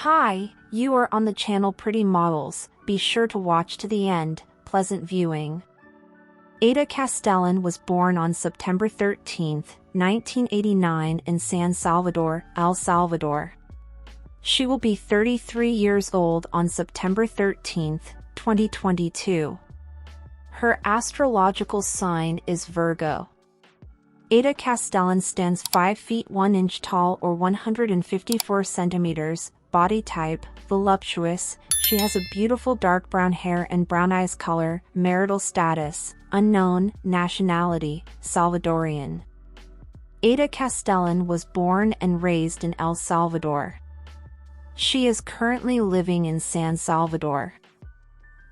Hi, you are on the channel Pretty Models. Be sure to watch to the end. Pleasant viewing. Ada Castellon was born on September 13, 1989 in San Salvador, El Salvador. She will be 33 years old on September 13, 2022. Her astrological sign is Virgo. Ada Castellon stands 5 feet 1 inch tall or 154 centimeters, body type, voluptuous. She has a beautiful dark brown hair and brown eyes. Color, marital status, unknown, nationality, Salvadorian. Ada Castellon was born and raised in El Salvador. She is currently living in San Salvador.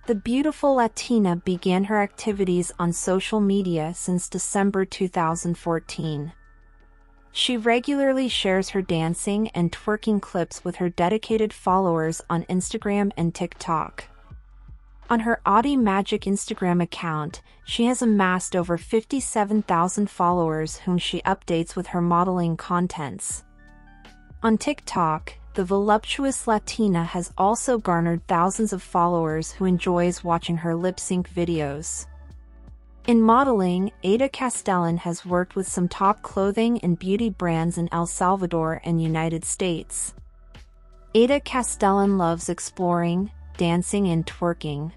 The beautiful Latina began her activities on social media since December 2014. She regularly shares her dancing and twerking clips with her dedicated followers on Instagram and TikTok. On her Audi Magic Instagram account, she has amassed over 57,000 followers whom she updates with her modeling contents. On TikTok, the voluptuous Latina has also garnered thousands of followers who enjoys watching her lip-sync videos. In modeling, Ada Castellon has worked with some top clothing and beauty brands in El Salvador and United States. Ada Castellon loves exploring, dancing and twerking.